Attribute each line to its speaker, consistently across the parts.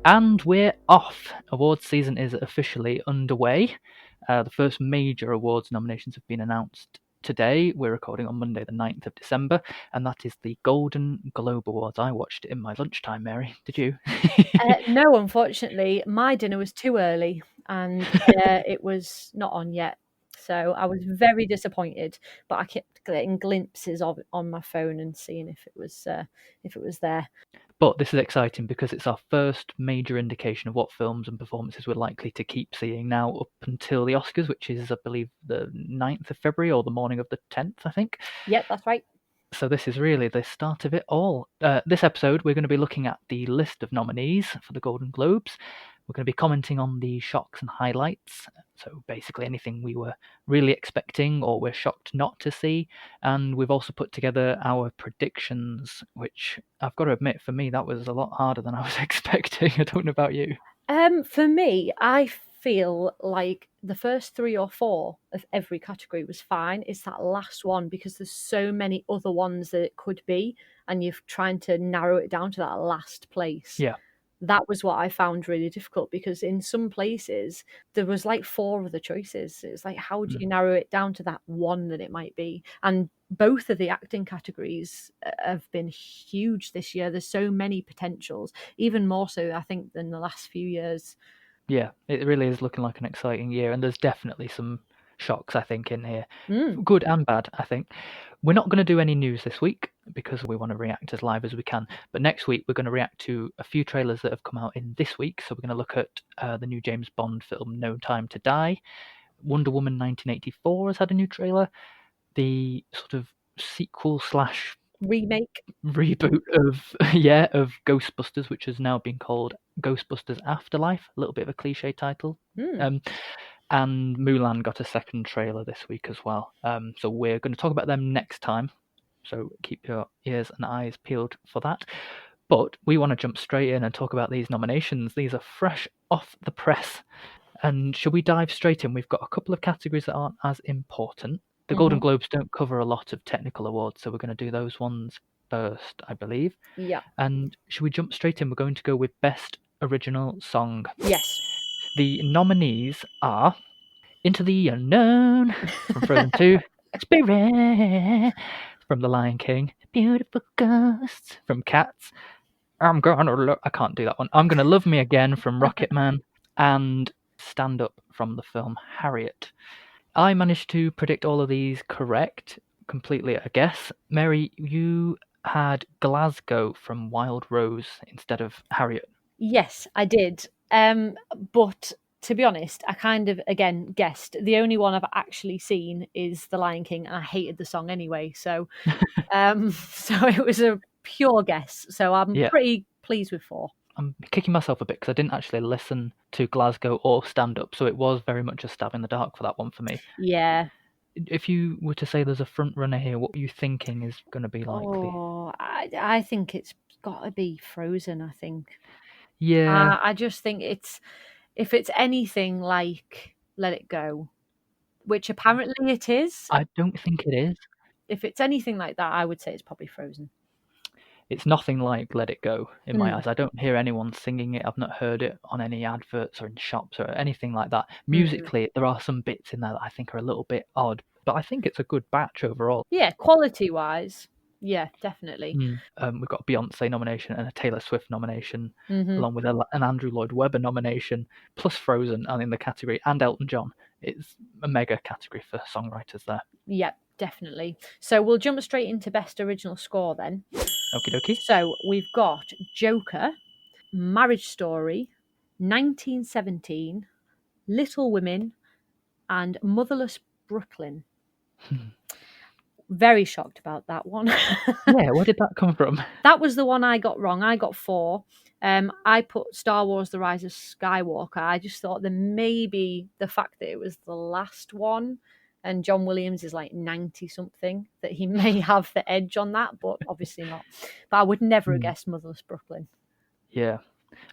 Speaker 1: And we're off. Awards season is officially underway. The first major awards nominations have been announced today. We're recording on Monday, the 9th of December, and that is the Golden Globe Awards. I watched it in my lunchtime, Mary. Did you?
Speaker 2: No, unfortunately. My dinner was too early and it was not on yet. So I was very disappointed, but I kept getting glimpses of it on my phone and seeing if it was there.
Speaker 1: But this is exciting because it's our first major indication of what films and performances we're likely to keep seeing now up until the Oscars, which is, I believe, the 9th of February or the morning of the 10th, I think.
Speaker 2: Yep, that's right.
Speaker 1: So this is really the start of it all. This episode, we're going to be looking at the list of nominees for the Golden Globes. We're going to be commenting on the shocks and highlights. So basically anything we were really expecting or we're shocked not to see. And we've also put together our predictions, which I've got to admit, for me, that was a lot harder than I was expecting. I don't know about you.
Speaker 2: For me, I feel like the first 3 or 4 of every category was fine. It's that last one because there's so many other ones that it could be, and you're trying to narrow it down to that last place.
Speaker 1: Yeah.
Speaker 2: That was what I found really difficult because in some places there was like 4 other choices. It's like, how do you narrow it down to that one that it might be? And both of the acting categories have been huge this year. There's so many potentials, even more so, I think, than the last few years.
Speaker 1: Yeah, it really is looking like an exciting year, and there's definitely some shocks, I think, in here.
Speaker 2: Mm.
Speaker 1: Good and bad, I think. We're not going to do any news this week because we want to react as live as we can. But next week, we're going to react to a few trailers that have come out in this week. So we're going to look at the new James Bond film, No Time to Die. Wonder Woman 1984 has had a new trailer. The sort of sequel slash
Speaker 2: Remake.
Speaker 1: reboot of Ghostbusters, which has now been called Ghostbusters Afterlife. A little bit of a cliche title. And Mulan got a second trailer this week as well. So we're going to talk about them next time. So keep your ears and eyes peeled for that. But we want to jump straight in and talk about these nominations. These are fresh off the press. And shall we dive straight in? We've got a couple of categories that aren't as important. The Golden Globes don't cover a lot of technical awards, so we're going to do those ones first, I believe.
Speaker 2: Yeah.
Speaker 1: And should we jump straight in? We're going to go with Best Original Song.
Speaker 2: Yes.
Speaker 1: The nominees are Into the Unknown from Frozen 2, Spirit from The Lion King, Beautiful Ghosts from Cats, I can't do that one. I'm Gonna Love Me Again from Rocketman, and Stand Up from the film Harriet. I managed to predict all of these correct, completely a guess. Mary, you had Glasgow from Wild Rose instead of Harriet.
Speaker 2: Yes, I did. But to be honest, I kind of, again, guessed. The only one I've actually seen is The Lion King, and I hated the song anyway. So so it was a pure guess. So I'm pretty pleased with 4.
Speaker 1: I'm kicking myself a bit because I didn't actually listen to Glasgow or Stand Up, so it was very much a stab in the dark for that one for me.
Speaker 2: Yeah.
Speaker 1: If you were to say there's a front runner here, what are you thinking is going to be likely?
Speaker 2: Oh, I think it's got to be Frozen, I think.
Speaker 1: Yeah.
Speaker 2: I just think if it's anything like Let It Go, which apparently it is.
Speaker 1: I don't think it is.
Speaker 2: If it's anything like that, I would say it's probably Frozen.
Speaker 1: It's nothing like Let It Go in my eyes. I don't hear anyone singing it. I've not heard it on any adverts or in shops or anything like that. Musically, there are some bits in there that I think are a little bit odd, but I think it's a good batch overall.
Speaker 2: Yeah, quality-wise, yeah, definitely.
Speaker 1: We've got a Beyonce nomination and a Taylor Swift nomination, along with an Andrew Lloyd Webber nomination, plus Frozen and in the category, and Elton John. It's a mega category for songwriters there.
Speaker 2: Yeah, definitely. So we'll jump straight into Best Original Score then.
Speaker 1: Okie dokie.
Speaker 2: So we've got Joker, Marriage Story, 1917, Little Women, and Motherless Brooklyn. Very shocked about that one.
Speaker 1: Yeah, where did that come from?
Speaker 2: That was the one I got wrong. I got 4. I put Star Wars The Rise of Skywalker. I just thought that maybe the fact that it was the last one and John Williams is like 90 something, that he may have the edge on that, but obviously not. But I would never have guessed Motherless Brooklyn.
Speaker 1: Yeah.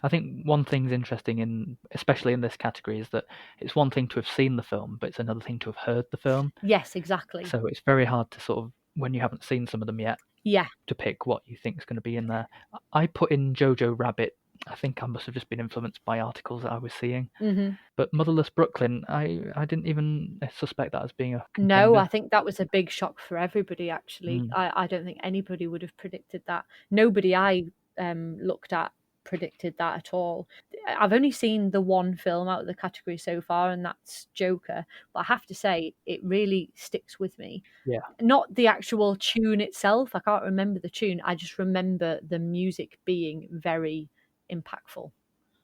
Speaker 1: I think one thing's interesting, especially in this category, is that it's one thing to have seen the film, but it's another thing to have heard the film.
Speaker 2: Yes, exactly.
Speaker 1: So it's very hard to sort of, when you haven't seen some of them yet,
Speaker 2: yeah,
Speaker 1: to pick what you think is going to be in there. I put in Jojo Rabbit I think I must have just been influenced by articles that I was seeing.
Speaker 2: Mm-hmm.
Speaker 1: But Motherless Brooklyn, I didn't even suspect that as being a
Speaker 2: No, I
Speaker 1: contender.
Speaker 2: think that was a big shock for everybody, actually.
Speaker 1: Mm.
Speaker 2: I don't think anybody would have predicted that. Nobody I looked at predicted that at all. I've only seen the one film out of the category so far, and that's Joker. But I have to say, it really sticks with me.
Speaker 1: Yeah.
Speaker 2: Not the actual tune itself. I can't remember the tune. I just remember the music being very impactful.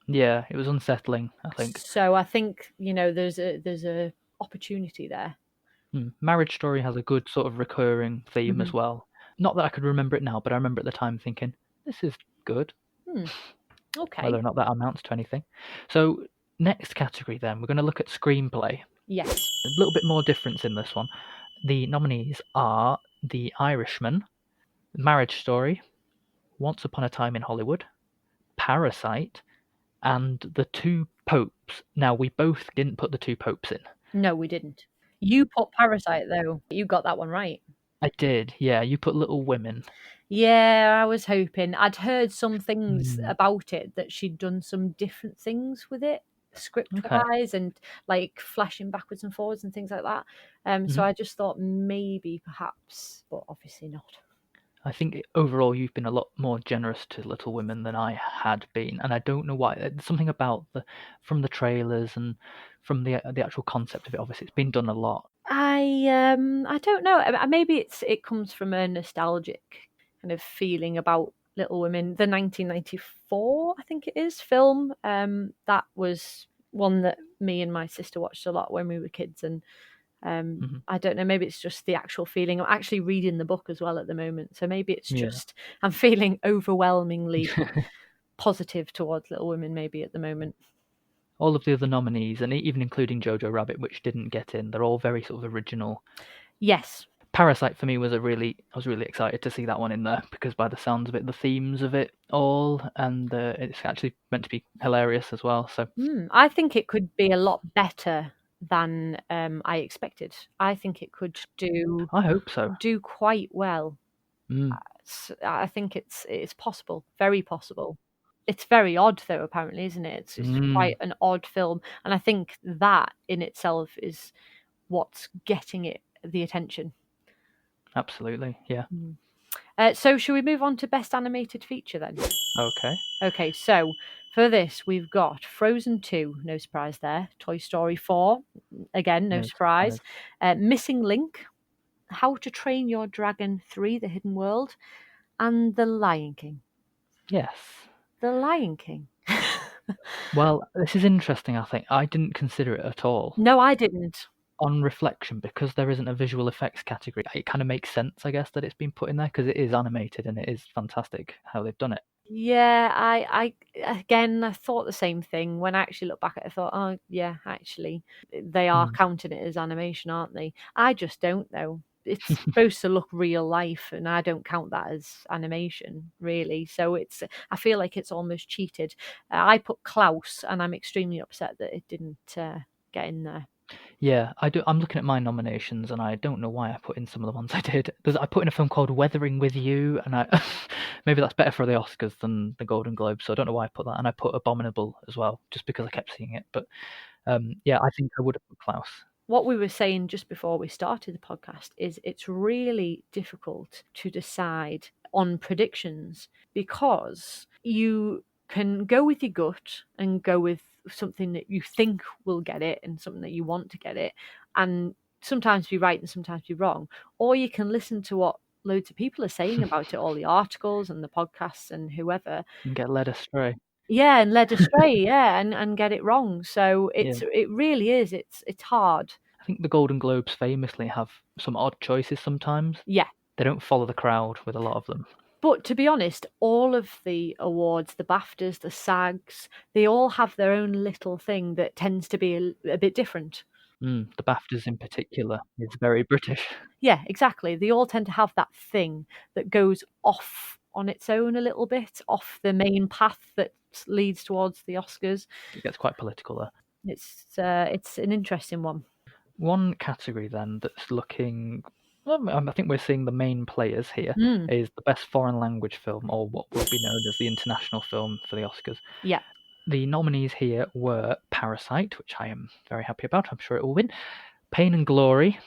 Speaker 1: Yeah, it was unsettling, I think.
Speaker 2: So I think, there's a opportunity there.
Speaker 1: Marriage Story has a good sort of recurring theme
Speaker 2: Mm-hmm.
Speaker 1: as well. Not that I could remember it now, but I remember at the time thinking, this is good.
Speaker 2: Okay.
Speaker 1: Whether or not that amounts to anything. So, next category then, we're going to look at screenplay.
Speaker 2: Yes.
Speaker 1: A little bit more difference in this one. The nominees are The Irishman, Marriage Story, Once Upon a Time in Hollywood, Parasite, and The Two Popes. Now, we both didn't put The Two Popes in.
Speaker 2: No, we didn't. You put Parasite, though. You got that one right.
Speaker 1: I did, yeah. You put Little Women.
Speaker 2: Yeah, I was hoping. I'd heard some things
Speaker 1: Mm,
Speaker 2: about it that she'd done some different things with it, script
Speaker 1: okay.
Speaker 2: wise, and like flashing backwards and forwards and things like that. So
Speaker 1: Mhm.
Speaker 2: I just thought maybe, perhaps, but obviously not.
Speaker 1: I think overall you've been a lot more generous to Little Women than I had been, and I don't know why. There's something about from the trailers and from the actual concept of it. Obviously, it's been done a lot.
Speaker 2: I don't know. Maybe it comes from a nostalgic kind of feeling about Little Women, the 1994, I think it is, film. That was one that me and my sister watched a lot when we were kids, and
Speaker 1: Hmm.
Speaker 2: I don't know. Maybe it's just the actual feeling. I'm actually reading the book as well at the moment, so maybe it's
Speaker 1: Yeah.
Speaker 2: just I'm feeling overwhelmingly positive towards Little Women. Maybe at the moment.
Speaker 1: All of the other nominees, and even including Jojo Rabbit, which didn't get in, they're all very sort of original.
Speaker 2: Yes.
Speaker 1: Parasite for me was I was really excited to see that one in there because by the sounds of it, the themes of it all, and it's actually meant to be hilarious as well. So
Speaker 2: I think it could be a lot better than I expected. I think it could
Speaker 1: I hope so.
Speaker 2: do quite well.
Speaker 1: Mm,
Speaker 2: I think it's possible, very possible. It's very odd though, apparently, isn't it? It's
Speaker 1: mm,
Speaker 2: quite an odd film, and I think that in itself is what's getting it the attention.
Speaker 1: absolutely, yeah.
Speaker 2: So, shall we move on to best animated feature then?
Speaker 1: Okay,
Speaker 2: Okay, so for this, we've got Frozen 2, no surprise there. Toy Story 4, again, no
Speaker 1: no
Speaker 2: surprise.
Speaker 1: surprise.
Speaker 2: Missing Link, How to Train Your Dragon 3, The Hidden World, and The Lion King.
Speaker 1: Yes.
Speaker 2: The Lion King.
Speaker 1: Well, this is interesting, I think. I didn't consider it at all.
Speaker 2: No, I didn't.
Speaker 1: On reflection, because there isn't a visual effects category, it kind of makes sense, I guess, that it's been put in there because it is animated and it is fantastic how they've done it.
Speaker 2: Yeah, again, I thought the same thing. When I actually look back at it, I thought, oh, yeah, actually, they are
Speaker 1: Mm.
Speaker 2: counting it as animation, aren't they? I just don't know. It's supposed to look real life, and I don't count that as animation, really. So I feel like it's almost cheated. I put Klaus, and I'm extremely upset that it didn't get in there.
Speaker 1: Yeah, I do. I'm looking at my nominations, and I don't know why I put in some of the ones I did. I put in a film called Weathering with You, and I maybe that's better for the Oscars than the Golden Globes, so I don't know why I put that. And I put Abominable as well, just because I kept seeing it. But yeah, I think I would have put Klaus.
Speaker 2: What we were saying just before we started the podcast is it's really difficult to decide on predictions because you can go with your gut and go with something that you think will get it and something that you want to get it, and sometimes be right and sometimes be wrong. Or you can listen to what loads of people are saying about it, all the articles and the podcasts and whoever.
Speaker 1: And get led astray.
Speaker 2: Yeah, and led astray, yeah, and get it wrong. So
Speaker 1: Yeah.
Speaker 2: it really is. It's hard.
Speaker 1: I think the Golden Globes famously have some odd choices sometimes.
Speaker 2: Yeah.
Speaker 1: They don't follow the crowd with a lot of them.
Speaker 2: But to be honest, all of the awards, the BAFTAs, the SAGs, they all have their own little thing that tends to be a bit different.
Speaker 1: The BAFTAs in particular is very British.
Speaker 2: Yeah, exactly. They all tend to have that thing that goes off on its own a little bit, off the main path that leads towards the Oscars.
Speaker 1: It gets quite political there.
Speaker 2: It's an interesting one.
Speaker 1: One category then that's looking Well, I think we're seeing the main players here is the best foreign language film, or what will be known as the international film for the Oscars.
Speaker 2: Yeah.
Speaker 1: The nominees here were Parasite, which I am very happy about. I'm sure it will win. Pain and Glory,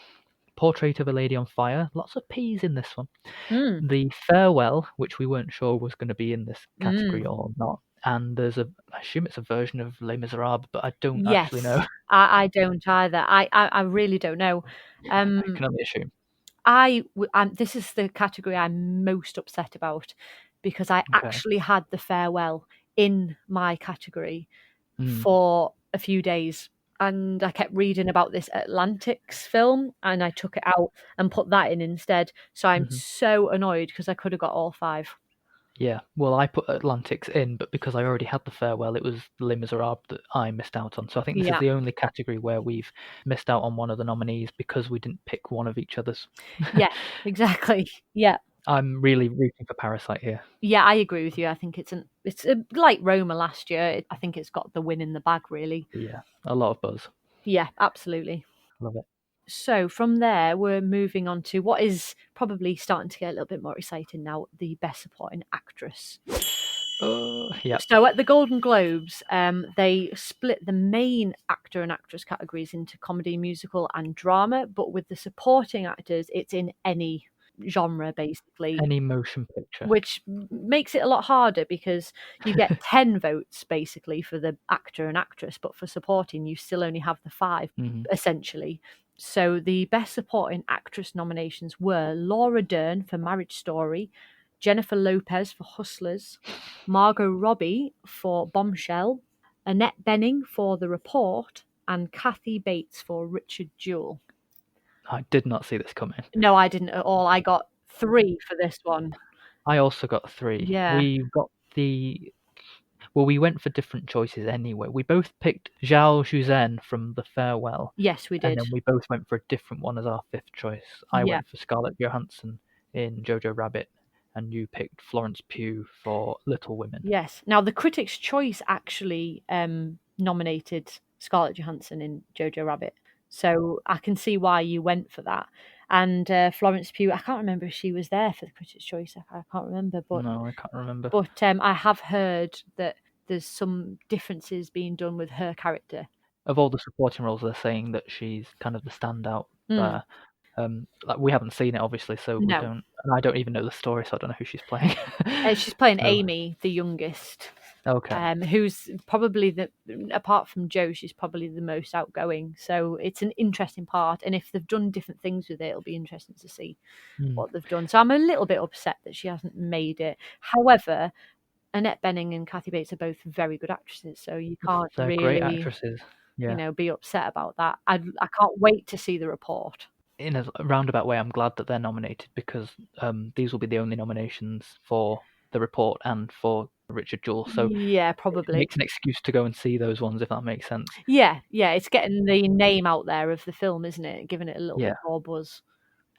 Speaker 1: Portrait of a Lady on Fire. Lots of P's in this one. The Farewell, which we weren't sure was going to be in this category or not. And I assume it's a version of Les Miserables, but I don't actually know.
Speaker 2: I don't either. I really don't know.
Speaker 1: I can only assume.
Speaker 2: This is the category I'm most upset about, because I actually had The Farewell in my category for a few days, and I kept reading about this Ep.6 film, and I took it out and put that in instead. So I'm so annoyed because I could have got all 5.
Speaker 1: Yeah, well, I put Ep.6 in, but because I already had The Farewell, it was Les Miserables that I missed out on. So I think this is the only category where we've missed out on one of the nominees because we didn't pick one of each other's.
Speaker 2: Yeah, exactly. Yeah.
Speaker 1: I'm really rooting for Parasite here.
Speaker 2: Yeah, I agree with you. I think it's like Roma last year. I think it's got the win in the bag, really.
Speaker 1: Yeah, a lot of buzz.
Speaker 2: Yeah, absolutely.
Speaker 1: Love it.
Speaker 2: So from there, we're moving on to what is probably starting to get a little bit more exciting now, the Best Supporting Actress.
Speaker 1: Yeah.
Speaker 2: So at the Golden Globes, they split the main actor and actress categories into comedy, musical, and drama. But with the supporting actors, it's in any genre, basically.
Speaker 1: Any motion picture.
Speaker 2: Which makes it a lot harder because you get 10 votes, basically, for the actor and actress. But for supporting, you still only have the 5, essentially. So the Best Supporting Actress nominations were Laura Dern for Marriage Story, Jennifer Lopez for Hustlers, Margot Robbie for Bombshell, Annette Bening for The Report, and Kathy Bates for Richard Jewell.
Speaker 1: I did not see this coming.
Speaker 2: No, I didn't at all. I got 3 for this one.
Speaker 1: I also got 3.
Speaker 2: Yeah.
Speaker 1: We went for different choices anyway. We both picked Zhao Zhuzhen from The Farewell.
Speaker 2: Yes, we did.
Speaker 1: And then we both went for a different one as our 5th choice. I went for Scarlett Johansson in Jojo Rabbit, and you picked Florence Pugh for Little Women.
Speaker 2: Yes. Now, the Critics' Choice actually nominated Scarlett Johansson in Jojo Rabbit. So I can see why you went for that. And Florence Pugh, I can't remember if she was there for the Critics' Choice. I can't remember.
Speaker 1: No, I can't remember.
Speaker 2: But I have heard that there's some differences being done with her character.
Speaker 1: Of all the supporting roles, they're saying that she's kind of the standout there. We haven't seen it, obviously, so we don't. And I don't even know the story, so I don't know who she's playing.
Speaker 2: She's playing Amy, the youngest.
Speaker 1: Okay.
Speaker 2: Who's probably apart from Joe, she's probably the most outgoing. So it's an interesting part, and if they've done different things with it, it'll be interesting to see what they've done. So I'm a little bit upset that she hasn't made it. However, Annette Bening and Kathy Bates are both very good actresses, so you can't really,
Speaker 1: great actresses. Yeah.
Speaker 2: Be upset about that. I can't wait to see The Report.
Speaker 1: In a roundabout way, I'm glad that they're nominated because these will be the only nominations for The Report and for Richard Jewell. So
Speaker 2: yeah, probably
Speaker 1: it makes an excuse to go and see those ones, if that makes sense.
Speaker 2: Yeah, it's getting the name out there of the film, isn't it? Giving it a little bit more buzz.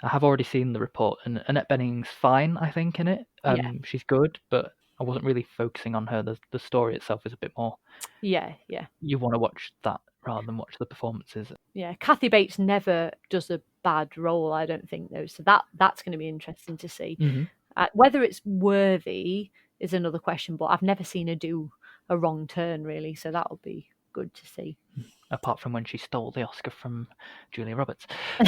Speaker 1: I have already seen The Report, and Annette Bening's fine, I think, in it. She's good, but I wasn't really focusing on her. The story itself is a bit more.
Speaker 2: Yeah.
Speaker 1: You want to watch that rather than watch the performances.
Speaker 2: Yeah, Kathy Bates never does a bad role, I don't think, though. So that's going to be interesting to see. Whether it's worthy is another question, but I've never seen her do a wrong turn, really. So that'll be good to see.
Speaker 1: Apart from when she stole the Oscar from Julia Roberts. We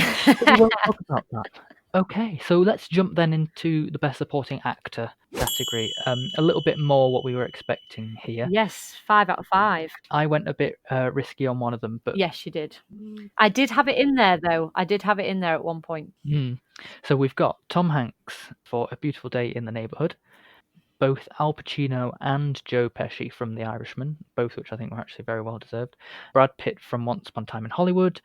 Speaker 1: won't talk about that. Okay, so let's jump then into the Best Supporting Actor category. A little bit more what we were expecting here.
Speaker 2: Yes, 5 out of 5.
Speaker 1: I went a bit risky on one of them, but
Speaker 2: yes, you did. I did have it in there, though. I did have it in there at one point.
Speaker 1: So we've got Tom Hanks for A Beautiful Day in the Neighborhood, both Al Pacino and Joe Pesci from The Irishman, both which I think were actually very well deserved, Brad Pitt from Once Upon a Time in Hollywood,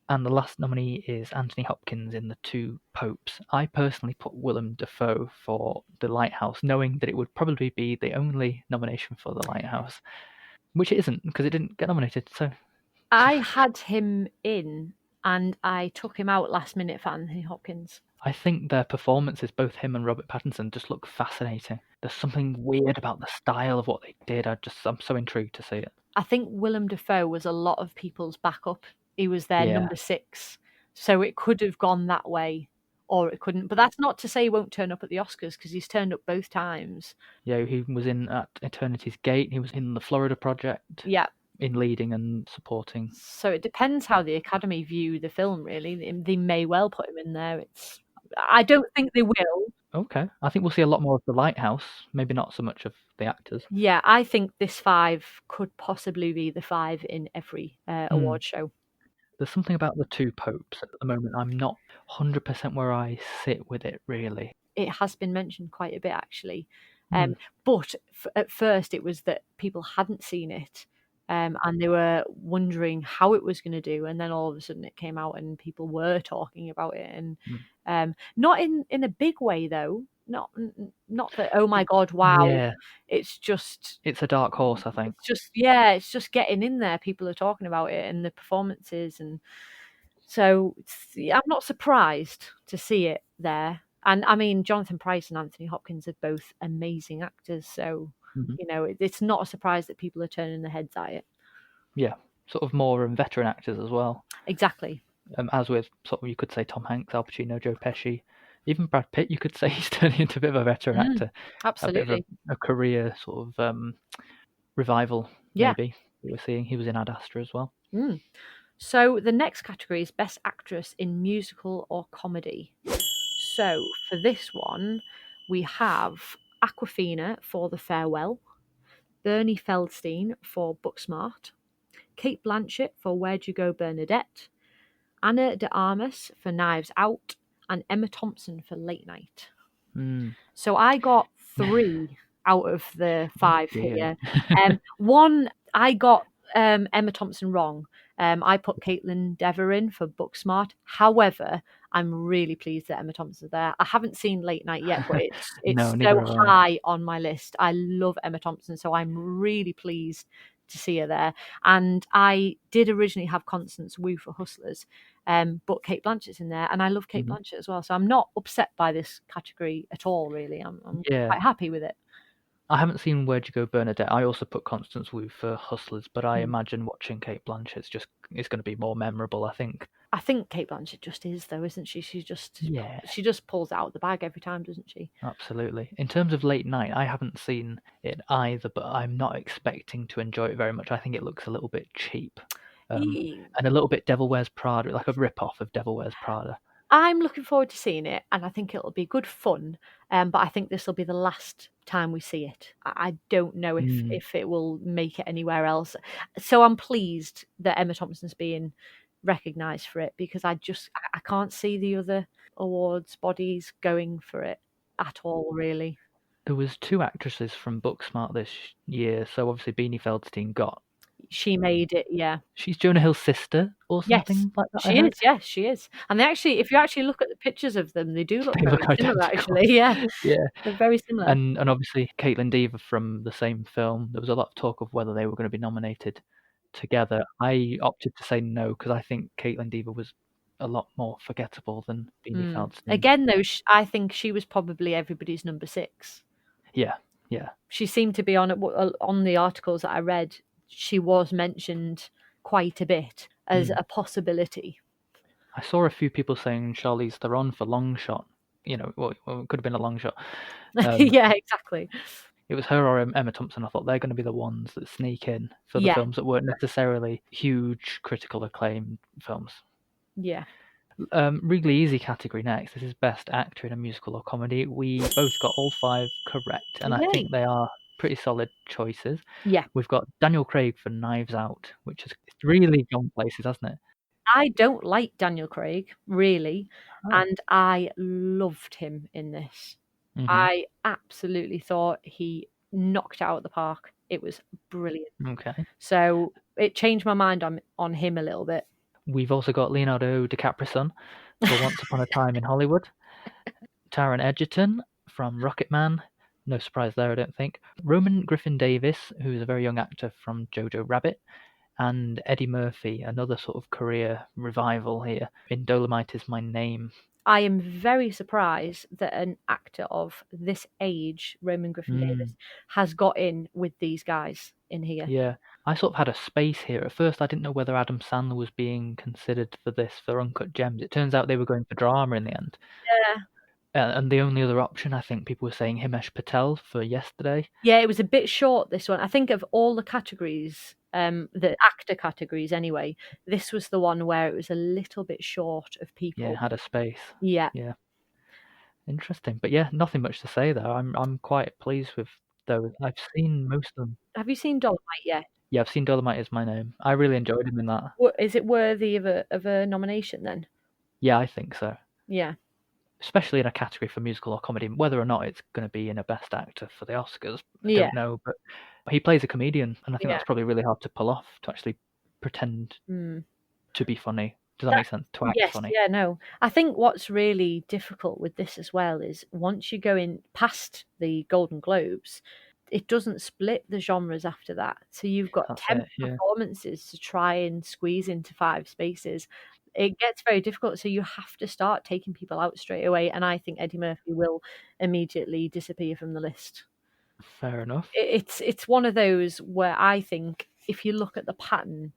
Speaker 1: and the last nominee is Anthony Hopkins in The Two Popes. I personally put Willem Dafoe for The Lighthouse, knowing that it would probably be the only nomination for The Lighthouse, which it isn't because it didn't get nominated. So
Speaker 2: I had him in, and I took him out last minute for Anthony Hopkins.
Speaker 1: I think their performances, both him and Robert Pattinson, just look fascinating. There's something weird about the style of what they did. I'm so intrigued to see it.
Speaker 2: I think Willem Dafoe was a lot of people's backup. He was their number 6. So it could have gone that way or it couldn't. But that's not to say he won't turn up at the Oscars, because he's turned up both times.
Speaker 1: Yeah, he was in at Eternity's Gate. He was in the Florida Project.
Speaker 2: Yeah.
Speaker 1: In leading and supporting.
Speaker 2: So it depends how the Academy view the film, really. They may well put him in there. I don't think they will.
Speaker 1: Okay. I think we'll see a lot more of The Lighthouse, maybe not so much of the actors.
Speaker 2: Yeah, I think this 5 could possibly be the 5 in every award show.
Speaker 1: There's something about the two popes at the moment. I'm not 100% where I sit with it, really.
Speaker 2: It has been mentioned quite a bit, actually. But at first it was that people hadn't seen it, and they were wondering how it was going to do, and then all of a sudden it came out and people were talking about it, and not in a big way, though. Not that, oh my God, wow.
Speaker 1: Yeah.
Speaker 2: It's
Speaker 1: a dark horse, I think.
Speaker 2: It's just getting in there. People are talking about it and the performances, and so I'm not surprised to see it there. And I mean, Jonathan Pryce and Anthony Hopkins are both amazing actors, so it's not a surprise that people are turning their heads at it.
Speaker 1: Yeah, sort of more veteran actors as well.
Speaker 2: Exactly.
Speaker 1: As with sort of, you could say Tom Hanks, Al Pacino, Joe Pesci, even Brad Pitt. You could say he's turning into a bit of a veteran actor.
Speaker 2: Absolutely.
Speaker 1: A bit of a career sort of revival.
Speaker 2: Yeah.
Speaker 1: Maybe we're seeing he was in Ad Astra as well.
Speaker 2: So the next category is Best Actress in Musical or Comedy. So for this one, we have Awkwafina for The Farewell, Bernie Feldstein for Booksmart, Kate Blanchett for Where'd You Go, Bernadette, Anna de Armas for Knives Out, and Emma Thompson for Late Night. So I got 3 out of the 5 here. One, I got Emma Thompson wrong. I put Caitlin Dever in for Booksmart. However, I'm really pleased that Emma Thompson's there. I haven't seen Late Night yet, but it's so high on my list. I love Emma Thompson, so I'm really pleased to see her there. And I did originally have Constance Wu for Hustlers, but Kate Blanchett's in there, and I love Kate Blanchett as well. So I'm not upset by this category at all, really. I'm quite happy with it.
Speaker 1: I haven't seen Where'd You Go, Bernadette. I also put Constance Wu for Hustlers, but I imagine watching Kate Blanchett is going to be more memorable, I think.
Speaker 2: I think Kate Blanchett just is, though, isn't she? She just pulls out the bag every time, doesn't she?
Speaker 1: Absolutely. In terms of Late Night, I haven't seen it either, but I'm not expecting to enjoy it very much. I think it looks a little bit cheap. And a little bit Devil Wears Prada, like a rip-off of Devil Wears Prada.
Speaker 2: I'm looking forward to seeing it, and I think it'll be good fun, but I think this will be the last time we see it. I don't know if it will make it anywhere else. So I'm pleased that Emma Thompson's being recognised for it, because I can't see the other awards bodies going for it at all, really.
Speaker 1: There was 2 actresses from Booksmart this year, so obviously Beanie Feldstein got.
Speaker 2: She made it, yeah.
Speaker 1: She's Jonah Hill's sister or something like that.
Speaker 2: She is, yes, she is. And if you actually look at the pictures of them, they do look very similar, actually. Yeah. They're very similar.
Speaker 1: And obviously Caitlin Dever from the same film. There was a lot of talk of whether they were going to be nominated together. I opted to say no, because I think Caitlin Dever was a lot more forgettable than Beanie Feldstein.
Speaker 2: Again, though, I think she was probably everybody's number 6.
Speaker 1: Yeah.
Speaker 2: She seemed to be on the articles that I read. She was mentioned quite a bit as a possibility.
Speaker 1: I saw a few people saying Charlize Theron for Long Shot. It could have been a long shot.
Speaker 2: Yeah, exactly.
Speaker 1: It was her or Emma Thompson. I thought they're going to be the ones that sneak in for the films that weren't necessarily huge critical acclaim films.
Speaker 2: Yeah.
Speaker 1: Really easy category next. This is Best Actor in a Musical or Comedy. We both got all 5 correct, and I think they are pretty solid choices.
Speaker 2: Yeah.
Speaker 1: We've got Daniel Craig for Knives Out, which has really gone places, hasn't it?
Speaker 2: I don't like Daniel Craig, really, and I loved him in this. I absolutely thought he knocked it out of the park. It was brilliant.
Speaker 1: Okay.
Speaker 2: So it changed my mind on him a little bit.
Speaker 1: We've also got Leonardo DiCaprio for Once Upon a Time in Hollywood. Taron Egerton from Rocketman. No surprise there, I don't think. Roman Griffin Davis, who is a very young actor from Jojo Rabbit. And Eddie Murphy, another sort of career revival here, in Dolomite Is My Name.
Speaker 2: I am very surprised that an actor of this age, Roman Griffin Davis, has got in with these guys in here.
Speaker 1: Yeah. I sort of had a space here. At first, I didn't know whether Adam Sandler was being considered for this for Uncut Gems. It turns out they were going for drama in the end.
Speaker 2: Yeah.
Speaker 1: And the only other option, I think people were saying Himesh Patel for Yesterday.
Speaker 2: Yeah, it was a bit short, this one. I think of all the categories, the actor categories anyway, this was the one where it was a little bit short of
Speaker 1: Yeah,
Speaker 2: people.
Speaker 1: had a space.
Speaker 2: Yeah.
Speaker 1: Yeah, interesting. But yeah, nothing much to say there. I'm quite pleased with those. I've seen most of them.
Speaker 2: Have you seen Dolomite yet?
Speaker 1: Yeah, I've seen Dolomite Is My Name. I really enjoyed him in that.
Speaker 2: Is it worthy of a nomination then?
Speaker 1: Yeah, I think so.
Speaker 2: Yeah.
Speaker 1: Especially in a category for musical or comedy. Whether or not it's going to be in a Best Actor for the Oscars, I
Speaker 2: Yeah.
Speaker 1: don't know. But he plays a comedian, and I think
Speaker 2: Yeah.
Speaker 1: that's probably really hard to pull off, to actually pretend to be funny. Does that make sense? To act
Speaker 2: Yes,
Speaker 1: funny.
Speaker 2: yeah, no. I think what's really difficult with this as well is once you go in past the Golden Globes, it doesn't split the genres after that. So you've got
Speaker 1: That's
Speaker 2: 10
Speaker 1: it, yeah.
Speaker 2: performances to try and squeeze into 5 spaces. It gets very difficult, so you have to start taking people out straight away, and I think Eddie Murphy will immediately disappear from the list.
Speaker 1: Fair enough.
Speaker 2: It's one of those where I think if you look at the pattern,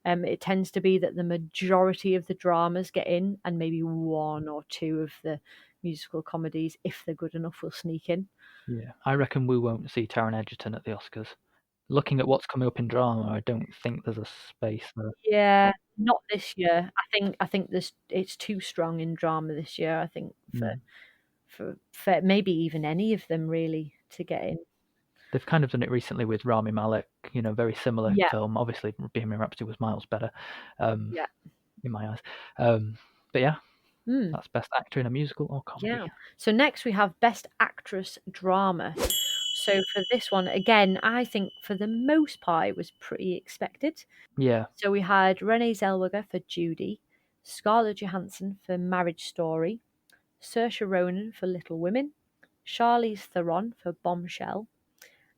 Speaker 2: it tends to be that the majority of the dramas get in, and maybe 1 or 2 of the musical comedies, if they're good enough, will sneak in.
Speaker 1: Yeah, I reckon we won't see Taron Egerton at the Oscars. Looking at what's coming up in drama, I don't think there's a space there.
Speaker 2: Yeah, not this year. I think it's too strong in drama this year. I think
Speaker 1: Mm.
Speaker 2: for maybe even any of them really to get in.
Speaker 1: They've kind of done it recently with Rami Malek, very similar
Speaker 2: Yeah,
Speaker 1: film. Obviously, Bohemian Rhapsody was miles better,
Speaker 2: yeah.
Speaker 1: in my eyes. But yeah,
Speaker 2: Mm.
Speaker 1: that's Best Actor in a Musical or Comedy.
Speaker 2: Yeah. So next we have Best Actress Drama. So for this one, again, I think for the most part it was pretty expected.
Speaker 1: Yeah.
Speaker 2: So we had Renee Zellweger for Judy, Scarlett Johansson for Marriage Story, Saoirse Ronan for Little Women, Charlize Theron for Bombshell,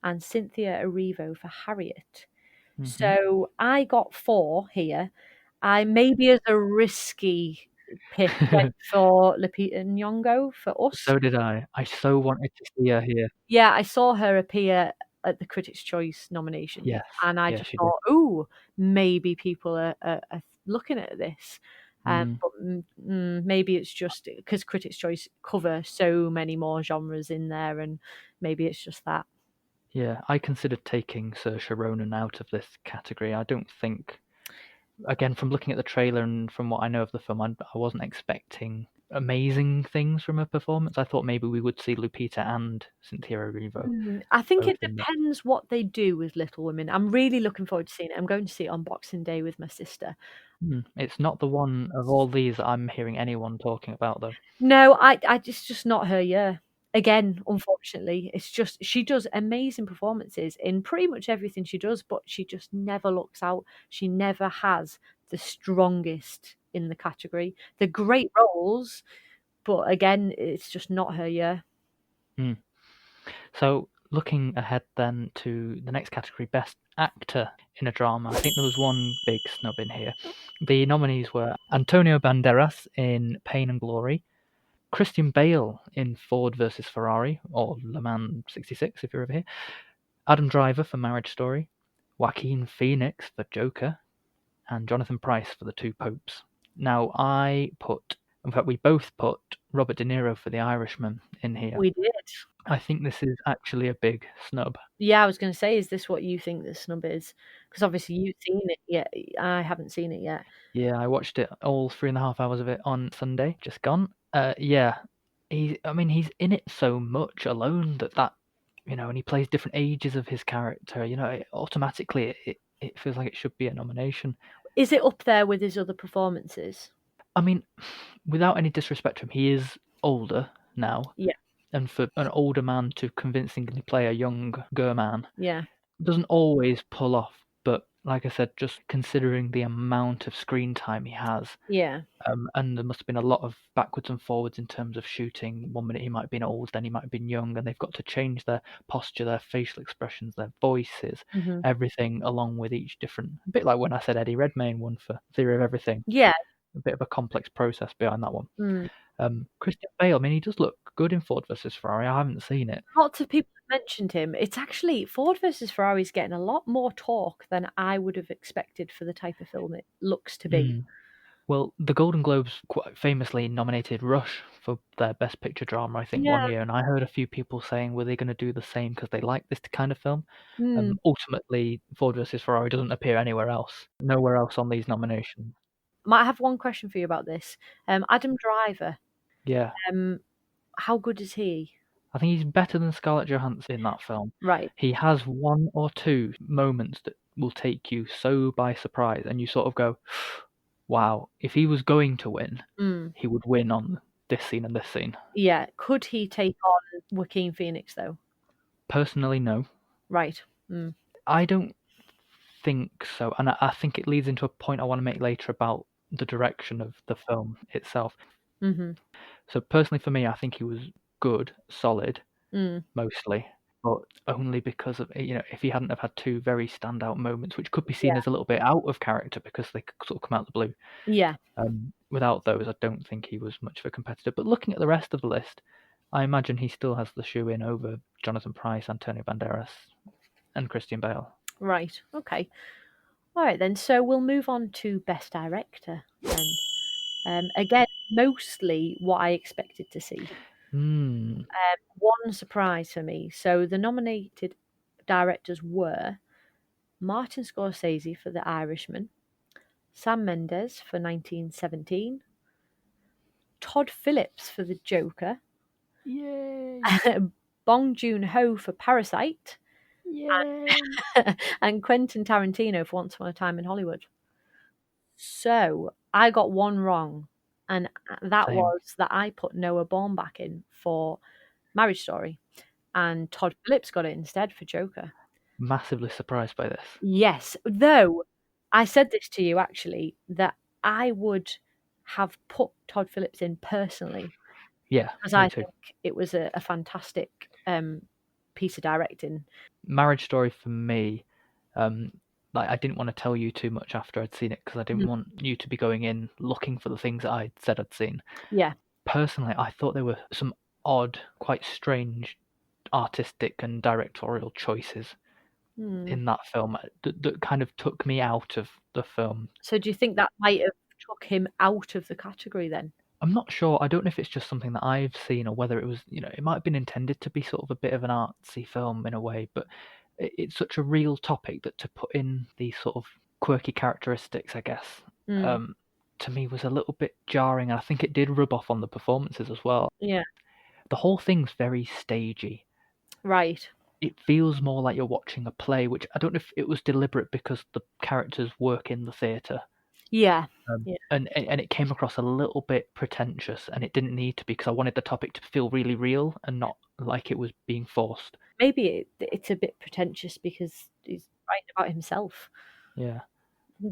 Speaker 2: and Cynthia Erivo for Harriet.
Speaker 1: Mm-hmm.
Speaker 2: So I got 4 here. I maybe as a risky pick went for Lupita Nyong'o for Us.
Speaker 1: So did I. I so wanted to see her here.
Speaker 2: Yeah, I saw her appear at the Critics' Choice nominations,
Speaker 1: Yes.
Speaker 2: and I
Speaker 1: Yeah,
Speaker 2: just
Speaker 1: she did.
Speaker 2: thought, "Ooh, maybe people are looking at this."
Speaker 1: Mm.
Speaker 2: But maybe it's just because Critics' Choice cover so many more genres in there, and maybe it's just that.
Speaker 1: Yeah, I considered taking Saoirse Ronan out of this category. I don't think, again, from looking at the trailer and from what I know of the film, I wasn't expecting amazing things from her performance. I thought maybe we would see Lupita and Cynthia Erivo
Speaker 2: I think
Speaker 1: both
Speaker 2: it
Speaker 1: in that.
Speaker 2: depends what they do with Little Women. I'm really looking forward to seeing it. I'm going to see it on Boxing Day with my sister.
Speaker 1: It's not the one of all these that I'm hearing anyone talking about, though.
Speaker 2: No, it's just not her year. Again, unfortunately, it's just she does amazing performances in pretty much everything she does, but she just never looks out. She never has the strongest in the category. They're great roles, but again, it's just not her year.
Speaker 1: Mm. So, looking ahead then to the next category, Best Actor in a Drama, I think there was one big snub in here. The nominees were Antonio Banderas in Pain and Glory, Christian Bale in Ford versus Ferrari, or Le Mans 66 if you're over here, Adam Driver for Marriage Story, Joaquin Phoenix for Joker, and Jonathan Pryce for The Two Popes. Now, in fact, we both put Robert De Niro for The Irishman in here.
Speaker 2: We did.
Speaker 1: I think this is actually a big snub.
Speaker 2: Yeah, I was going to say, is this what you think the snub is? Because obviously you've seen it yet. I haven't seen it yet.
Speaker 1: Yeah, I watched it all 3.5 hours of it on Sunday, just gone. Yeah, he's in it so much alone that and he plays different ages of his character. Automatically it feels like it should be a nomination.
Speaker 2: Is it up there with his other performances?
Speaker 1: I mean, without any disrespect to him, he is older now.
Speaker 2: Yeah.
Speaker 1: And for an older man to convincingly play a younger man
Speaker 2: Yeah.
Speaker 1: doesn't always pull off. But like I said, just considering the amount of screen time he has,
Speaker 2: Yeah.
Speaker 1: and there must have been a lot of backwards and forwards in terms of shooting. 1 minute he might have been old, then he might have been young, and they've got to change their posture, their facial expressions, their voices, everything along with each different. A bit like when I said Eddie Redmayne won for Theory of Everything.
Speaker 2: Yeah.
Speaker 1: A bit of a complex process behind that one. Christian Bale, he does look good in Ford versus Ferrari. I haven't seen it.
Speaker 2: Lots of people mentioned him. It's actually Ford versus Ferrari is getting a lot more talk than I would have expected for the type of film it looks to be.
Speaker 1: Well, the Golden Globes quite famously nominated Rush for their Best Picture drama, I think, one
Speaker 2: Yeah.
Speaker 1: year, and I heard a few people saying, were they going to do the same because they like this kind of film?
Speaker 2: Mm.
Speaker 1: Ultimately, Ford versus Ferrari doesn't appear anywhere else, nowhere else on these nominations.
Speaker 2: Might have one question for you about this. Adam Driver.
Speaker 1: Yeah,
Speaker 2: How good is he?
Speaker 1: I think he's better than Scarlett Johansson in that film.
Speaker 2: Right.
Speaker 1: He has one or two moments that will take you so by surprise, and you sort of go, wow, if he was going to win,
Speaker 2: Mm.
Speaker 1: he would win on this scene and this scene.
Speaker 2: Yeah. Could he take on Joaquin Phoenix though?
Speaker 1: Personally, no.
Speaker 2: Right. Mm.
Speaker 1: I don't think so, and I think it leads into a point I want to make later about the direction of the film itself.
Speaker 2: Mm-hmm.
Speaker 1: So personally, for me, I think he was good, solid,
Speaker 2: Mm.
Speaker 1: mostly, but only because of if he hadn't have had two very standout moments, which could be seen
Speaker 2: Yeah.
Speaker 1: as a little bit out of character because they sort of come out of the blue.
Speaker 2: Yeah.
Speaker 1: Without those, I don't think he was much of a competitor. But looking at the rest of the list, I imagine he still has the shoe in over Jonathan Pryce, Antonio Banderas, and Christian Bale.
Speaker 2: Right. Okay. All right then. So we'll move on to Best Director then. Again, mostly what I expected to see.
Speaker 1: Hmm.
Speaker 2: One surprise for me. So the nominated directors were Martin Scorsese for The Irishman, Sam Mendes for 1917, Todd Phillips for The Joker,
Speaker 1: Yay!
Speaker 2: Bong Joon-ho for Parasite,
Speaker 1: Yay!
Speaker 2: and Quentin Tarantino for Once Upon a Time in Hollywood. So I got one wrong, and that
Speaker 1: Same.
Speaker 2: was that I put Noah Baumbach in for Marriage Story, and Todd Phillips got it instead for Joker.
Speaker 1: Massively surprised by this.
Speaker 2: Yes, though I said this to you actually, that I would have put Todd Phillips in personally
Speaker 1: Yeah,
Speaker 2: because
Speaker 1: me
Speaker 2: I
Speaker 1: too.
Speaker 2: think it was a fantastic piece of directing.
Speaker 1: Marriage Story for me, like I didn't want to tell you too much after I'd seen it because I didn't
Speaker 2: Mm.
Speaker 1: want you to be going in looking for the things that I'd said I'd seen.
Speaker 2: Yeah.
Speaker 1: Personally, I thought there were some odd, quite strange artistic and directorial choices
Speaker 2: Mm.
Speaker 1: in that film that kind of took me out of the film.
Speaker 2: So do you think that might have took him out of the category then?
Speaker 1: I'm not sure. I don't know if it's just something that I've seen or whether it was, it might have been intended to be sort of a bit of an artsy film in a way, but it's such a real topic that to put in these sort of quirky characteristics, I guess,
Speaker 2: Mm.
Speaker 1: to me was a little bit jarring. And I think it did rub off on the performances as well.
Speaker 2: Yeah.
Speaker 1: The whole thing's very stagey.
Speaker 2: Right.
Speaker 1: It feels more like you're watching a play, which I don't know if it was deliberate because the characters work in the theatre.
Speaker 2: Yeah. Yeah.
Speaker 1: And it came across a little bit pretentious, and it didn't need to be because I wanted the topic to feel really real and not like it was being forced.
Speaker 2: Maybe it's a bit pretentious because he's writing about himself.
Speaker 1: Yeah.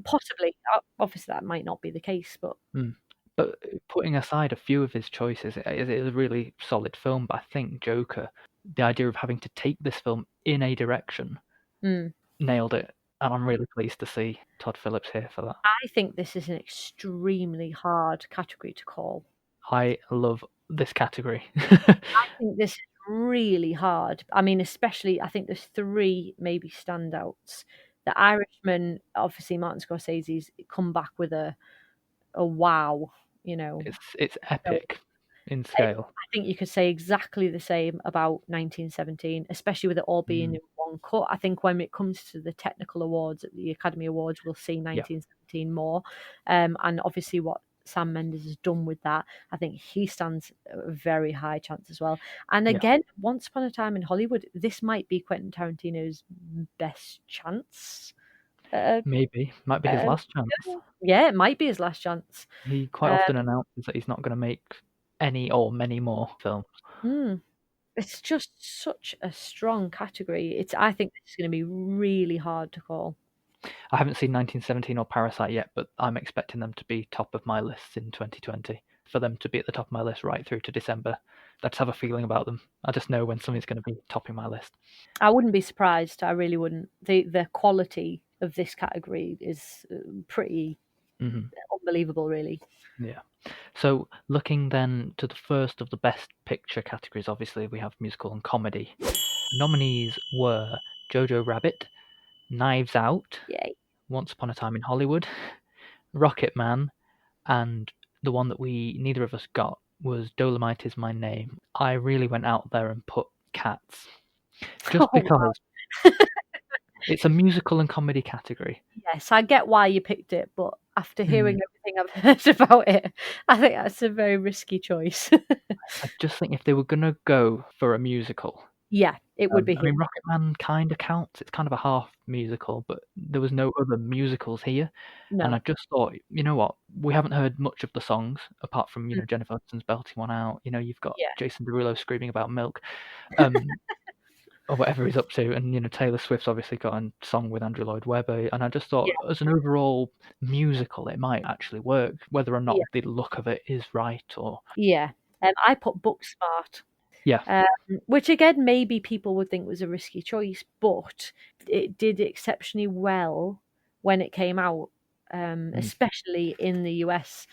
Speaker 2: Possibly. Obviously, that might not be the case, but
Speaker 1: Mm. But putting aside a few of his choices, it is a really solid film. But I think Joker, the idea of having to take this film in a direction,
Speaker 2: mm.
Speaker 1: nailed it. And I'm really pleased to see Todd Phillips here for that.
Speaker 2: I think this is an extremely hard category to call.
Speaker 1: I love this category.
Speaker 2: I think this is really hard. I mean, especially, I think there's three maybe standouts. The Irishman, obviously, Martin Scorsese's come back with a wow, you know.
Speaker 1: It's
Speaker 2: So
Speaker 1: epic in scale.
Speaker 2: I think you could say exactly the same about 1917, especially with it all being in one cut. I think when it comes to the technical awards at the Academy Awards, we'll see
Speaker 1: Yeah.
Speaker 2: 1917 more. And obviously, what Sam Mendes has done with that, I think he stands a very high chance as well. And
Speaker 1: Yeah.
Speaker 2: again, Once Upon a Time in Hollywood, this might be Quentin Tarantino's best chance.
Speaker 1: Maybe. Might be his last chance.
Speaker 2: Yeah, it might be his last chance.
Speaker 1: He quite often announces that he's not going to make any or many more films.
Speaker 2: It's just such a strong category. I think this is going to be really hard to call.
Speaker 1: I haven't seen 1917 or Parasite yet, but I'm expecting them to be top of my list in 2020. For them to be at the top of my list right through to December. I just have a feeling about them. I just know when something's going to be topping my list.
Speaker 2: I wouldn't be surprised. I really wouldn't. The quality of this category is pretty unbelievable, really.
Speaker 1: Yeah. So looking then to the first of the best picture categories, obviously we have musical and comedy. Nominees were Jojo Rabbit, Knives Out,
Speaker 2: Yay.
Speaker 1: Once Upon a Time in Hollywood, Rocket Man, and the one that neither of us got was Dolomite Is My Name. I really went out there and put Cats, just
Speaker 2: Oh, wow.
Speaker 1: because it's a musical and comedy category.
Speaker 2: Yes, I get why you picked it, but after hearing everything I've heard about it, I think that's a very risky choice.
Speaker 1: I just think if they were going to go for a musical,
Speaker 2: Yeah, it would be
Speaker 1: I
Speaker 2: here.
Speaker 1: mean, Rocket Man kind of counts. It's kind of a half musical, but there was no other musicals here. And I
Speaker 2: No.
Speaker 1: just thought, you know what? We haven't heard much of the songs apart from,
Speaker 2: Mm,
Speaker 1: Jennifer Hudson's belting one out. You've got
Speaker 2: yeah.
Speaker 1: Jason Derulo screaming about milk, um, or whatever he's up to. And, Taylor Swift's obviously got a song with Andrew Lloyd Webber. And I just thought,
Speaker 2: Yeah.
Speaker 1: as an overall musical, it might actually work, whether or not
Speaker 2: Yeah.
Speaker 1: the look of it is right or.
Speaker 2: Yeah. I put Booksmart,
Speaker 1: Yeah.
Speaker 2: which again, maybe people would think was a risky choice, but it did exceptionally well when it came out, especially in the US.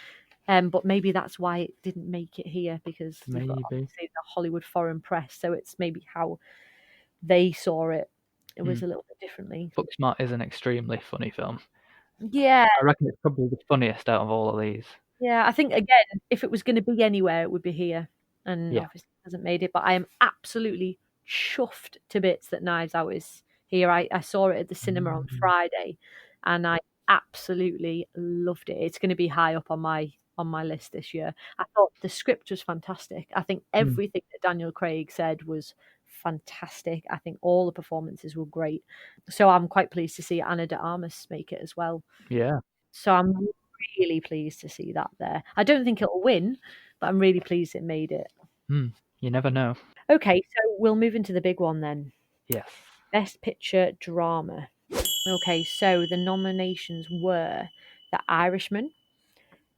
Speaker 2: But maybe that's why it didn't make it here, because you've got
Speaker 1: Maybe.
Speaker 2: obviously the Hollywood foreign press, so it's maybe how they saw it. It was
Speaker 1: Mm.
Speaker 2: a little bit differently.
Speaker 1: Booksmart is an extremely funny film.
Speaker 2: Yeah,
Speaker 1: I reckon it's probably the funniest out of all of these.
Speaker 2: yeah. I think again, if it was going to be anywhere, it would be here, and
Speaker 1: Yeah.
Speaker 2: obviously it hasn't made it. But I am absolutely chuffed to bits that Knives Out is here. I saw it at the cinema on
Speaker 1: Mm.
Speaker 2: Friday, and I absolutely loved it. It's going to be high up on my list this year. I thought the script was fantastic. I think
Speaker 1: Mm.
Speaker 2: everything that Daniel Craig said was fantastic. I think all the performances were great. So I'm quite pleased to see Anna de Armas make it as well.
Speaker 1: Yeah.
Speaker 2: So I'm really pleased to see that there. I don't think it'll win, but I'm really pleased it made it.
Speaker 1: You never know.
Speaker 2: Okay, so we'll move into the big one then.
Speaker 1: Yes.
Speaker 2: Best Picture Drama. Okay, so the nominations were The Irishman,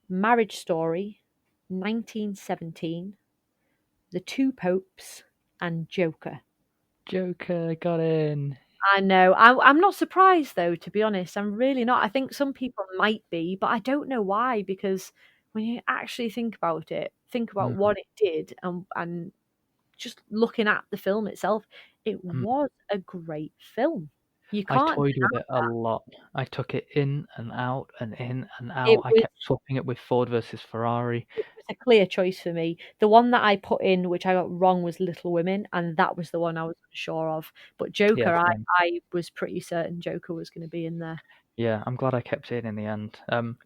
Speaker 2: Marriage Story, 1917, The Two Popes, and Joker.
Speaker 1: Joker got in.
Speaker 2: I know. I'm not surprised though, to be honest. I'm really not. I think some people might be, but I don't know why, because when you actually think about it, think about
Speaker 1: Mm.
Speaker 2: what it did, and just looking at the film itself, it
Speaker 1: Mm.
Speaker 2: was a great film. You
Speaker 1: I
Speaker 2: can't
Speaker 1: toyed with
Speaker 2: deny
Speaker 1: it a
Speaker 2: that.
Speaker 1: lot. I took it in and out and in and
Speaker 2: It
Speaker 1: out. I
Speaker 2: was
Speaker 1: kept swapping it with Ford versus Ferrari.
Speaker 2: it was a clear choice for me. The one that I put in, which I got wrong, was Little Women, and that was the one I was unsure of. But
Speaker 1: Yeah,
Speaker 2: Joker,
Speaker 1: same.
Speaker 2: I was pretty certain Joker was going to be in there.
Speaker 1: Yeah, I'm glad I kept it in the end.